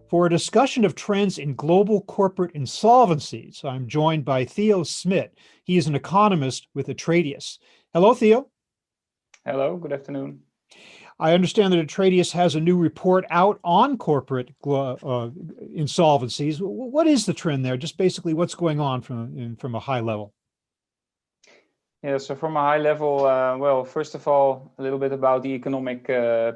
For a discussion of trends in global corporate insolvencies, I'm joined by Theo Smid. He is an economist with Atradius. Hello, Theo. Hello, good afternoon. I understand that Atradius has a new report out on corporate insolvencies. What is the trend there? Just basically what's going on from a high level? Yeah, so from a high level, well, first of all, a little bit about the economic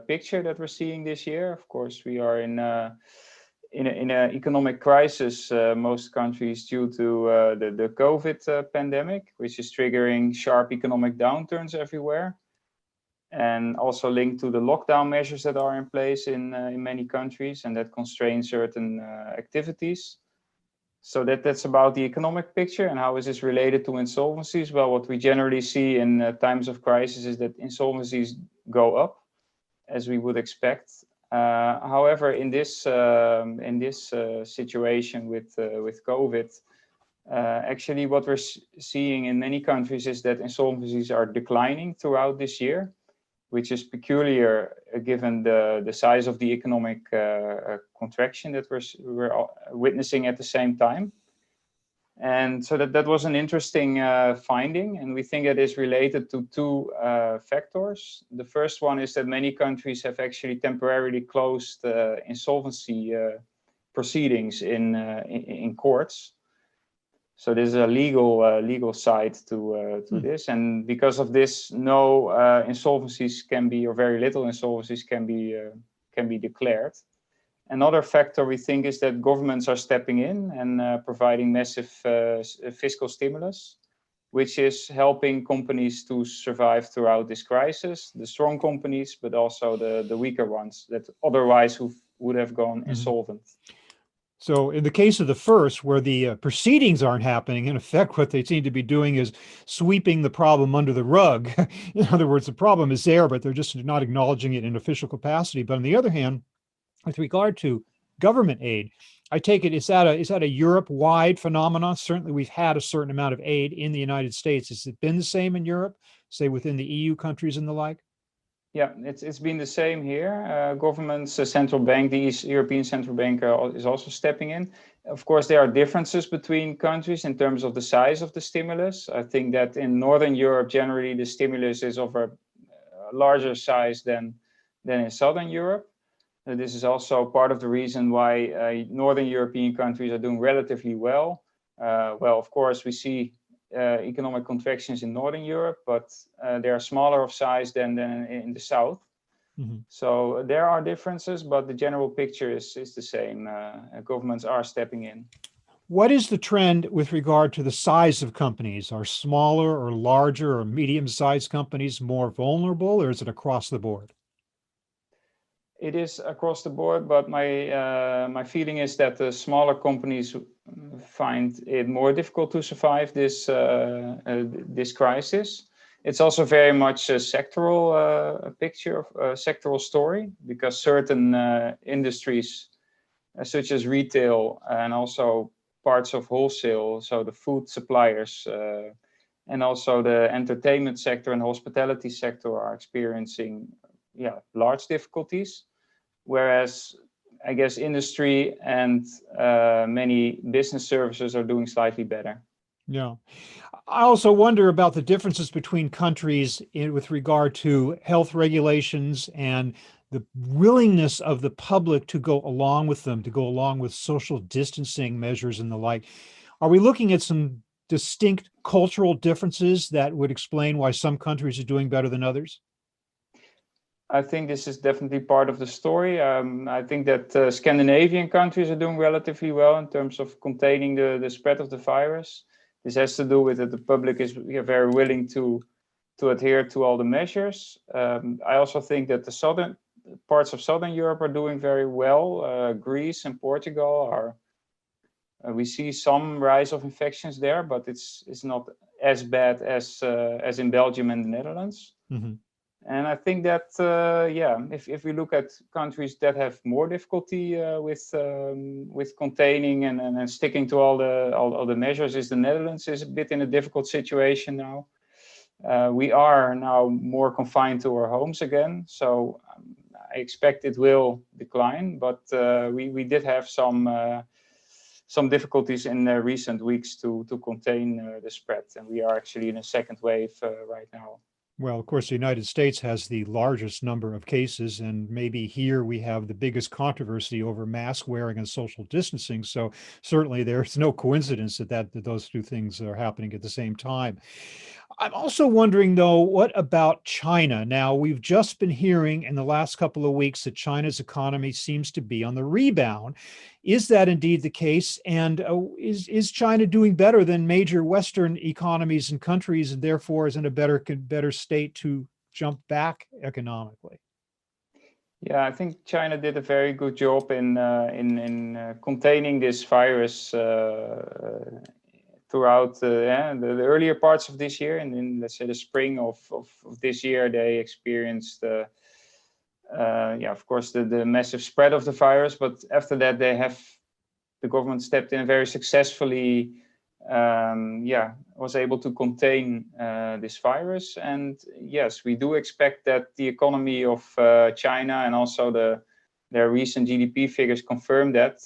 picture that we're seeing this year. Of course, we are in an economic crisis, most countries due to the COVID pandemic, which is triggering sharp economic downturns everywhere, and also linked to the lockdown measures that are in place in many countries, and that constrain certain activities. So that's about the economic picture. And how is this related to insolvencies? Well, what we generally see in times of crisis is that insolvencies go up, as we would expect. However, in this situation with COVID, actually what we're seeing in many countries is that insolvencies are declining throughout this year, which is peculiar given the size of the economic contraction that we're witnessing at the same time. And so that was an interesting finding, and we think it is related to two factors. The first one is that many countries have actually temporarily closed insolvency proceedings in courts. So there's a legal side to this, and because of this, no insolvencies can be, or very little insolvencies can be declared. Another factor we think is that governments are stepping in and providing massive fiscal stimulus, which is helping companies to survive throughout this crisis. The strong companies, but also the weaker ones that otherwise would have gone insolvent. So in the case of the first, where the proceedings aren't happening, in effect, what they seem to be doing is sweeping the problem under the rug. In other words, the problem is there, but they're just not acknowledging it in official capacity. But on the other hand, with regard to government aid, I take it, is that a Europe-wide phenomenon? Certainly, we've had a certain amount of aid in the United States. Has it been the same in Europe, say within the EU countries and the like? Yeah, it's been the same here. Governments, central bank, the European Central Bank is also stepping in. Of course, there are differences between countries in terms of the size of the stimulus. I think that in Northern Europe, generally, the stimulus is of a larger size than in Southern Europe. This is also part of the reason why Northern European countries are doing relatively well. Well, of course, we see economic contractions in Northern Europe, but they are smaller of size than in the South. Mm-hmm. So there are differences, but the general picture is the same. Governments are stepping in. What is the trend with regard to the size of companies? Are smaller or larger or medium-sized companies more vulnerable, or is it across the board? It is across the board, but my feeling is that the smaller companies find it more difficult to survive this crisis. It's also very much a sectoral picture, a sectoral story, because certain industries, such as retail and also parts of wholesale, so the food suppliers, and also the entertainment sector and hospitality sector, are experiencing large difficulties. Whereas I guess industry and many business services are doing slightly better. Yeah. I also wonder about the differences between countries with regard to health regulations and the willingness of the public to go along with them, to go along with social distancing measures and the like. Are we looking at some distinct cultural differences that would explain why some countries are doing better than others? I think this is definitely part of the story. I think that Scandinavian countries are doing relatively well in terms of containing the spread of the virus. This has to do with that the public is very willing to adhere to all the measures. I also think that the southern parts of Southern Europe are doing very well. Greece and Portugal are. We see some rise of infections there, but it's not as bad as in Belgium and the Netherlands. Mm-hmm. And I think that, if we look at countries that have more difficulty with containing and sticking to all the measures, is the Netherlands is a bit in a difficult situation now. We are now more confined to our homes again. So I expect it will decline, but we did have some difficulties in recent weeks to contain the spread, and we are actually in a second wave right now. Well, of course, the United States has the largest number of cases, and maybe here we have the biggest controversy over mask wearing and social distancing. So certainly there's no coincidence that those two things are happening at the same time. I'm also wondering, though, what about China? Now, we've just been hearing in the last couple of weeks that China's economy seems to be on the rebound. Is that indeed the case? And is China doing better than major Western economies and countries, and therefore is in a better state to jump back economically? Yeah, I think China did a very good job in containing this virus throughout the earlier parts of this year, and in, let's say, the spring of this year, they experienced of course, the massive spread of the virus. But after that, the government stepped in very successfully. Was able to contain this virus. And yes, we do expect that the economy of China, and also their recent GDP figures confirm that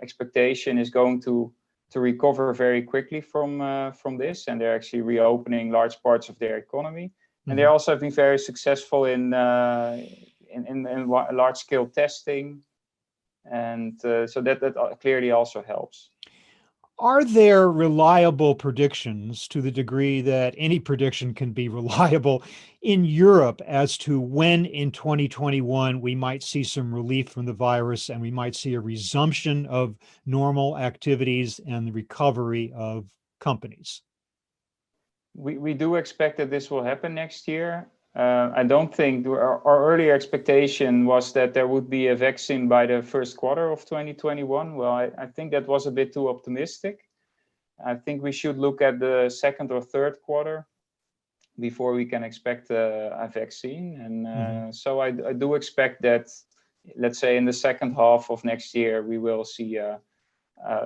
expectation is going to recover very quickly from this, and they're actually reopening large parts of their economy. Mm-hmm. And they also have been very successful in large scale testing, and so that clearly also helps. Are there reliable predictions, to the degree that any prediction can be reliable, in Europe as to when in 2021 we might see some relief from the virus and we might see a resumption of normal activities and the recovery of companies? We do expect that this will happen next year. I don't think our earlier expectation was that there would be a vaccine by the first quarter of 2021. Well, I think that was a bit too optimistic. I think we should look at the second or third quarter before we can expect a vaccine. And so I do expect that, let's say, in the second half of next year, we will see a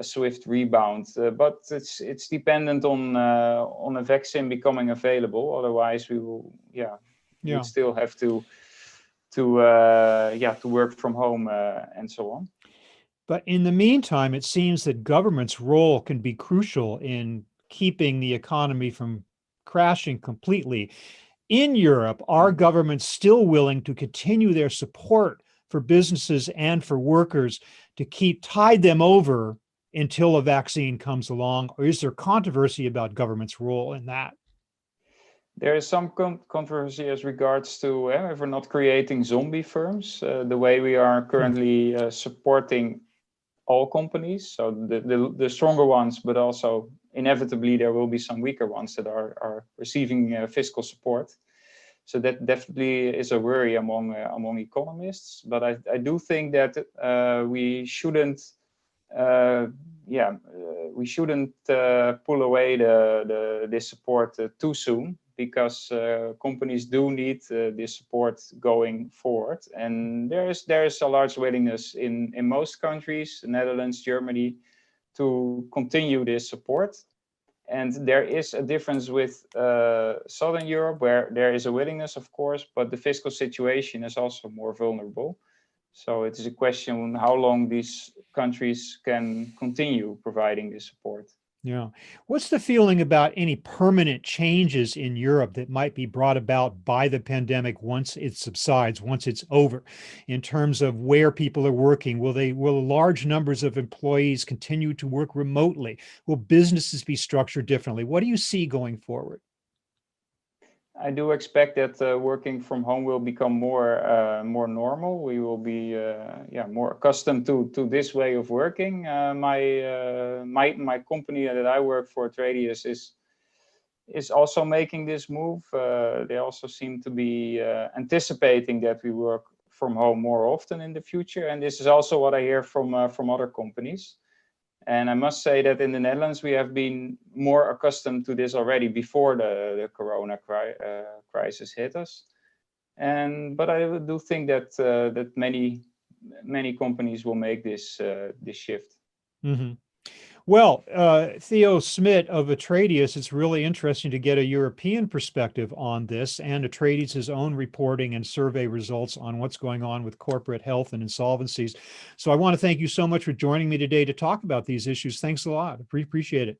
swift rebound, but it's dependent on a vaccine becoming available. Otherwise, we will we'd still have to work from home and so on. But in the meantime, it seems that government's role can be crucial in keeping the economy from crashing completely. In Europe, are governments still willing to continue their support for businesses and for workers to tide them over until a vaccine comes along? Or is there controversy about government's role in that? There is some controversy as regards to if we're not creating zombie firms, the way we are currently supporting all companies. So the stronger ones, but also inevitably there will be some weaker ones that are receiving fiscal support. So that definitely is a worry among economists. But I do think that we shouldn't pull away this support too soon, because companies do need this support going forward. And there is a large willingness in most countries, the Netherlands, Germany, to continue this support. And there is a difference with Southern Europe, where there is a willingness, of course, but the fiscal situation is also more vulnerable. So it is a question on how long these countries can continue providing this support. Yeah. What's the feeling about any permanent changes in Europe that might be brought about by the pandemic once it subsides, once it's over, in terms of where people are working? Will large numbers of employees continue to work remotely? Will businesses be structured differently? What do you see going forward? I do expect that working from home will become more normal. We will be more accustomed to this way of working. My company that I work for, Atradius, is also making this move. They also seem to be anticipating that we work from home more often in the future, and this is also what I hear from other companies. And I must say that in the Netherlands, we have been more accustomed to this already before the corona crisis hit us. But I do think that many companies will make this shift. Mm-hmm. Well, Theo Smid of Atradius, it's really interesting to get a European perspective on this and Atradius' own reporting and survey results on what's going on with corporate health and insolvencies. So I want to thank you so much for joining me today to talk about these issues. Thanks a lot. Appreciate it.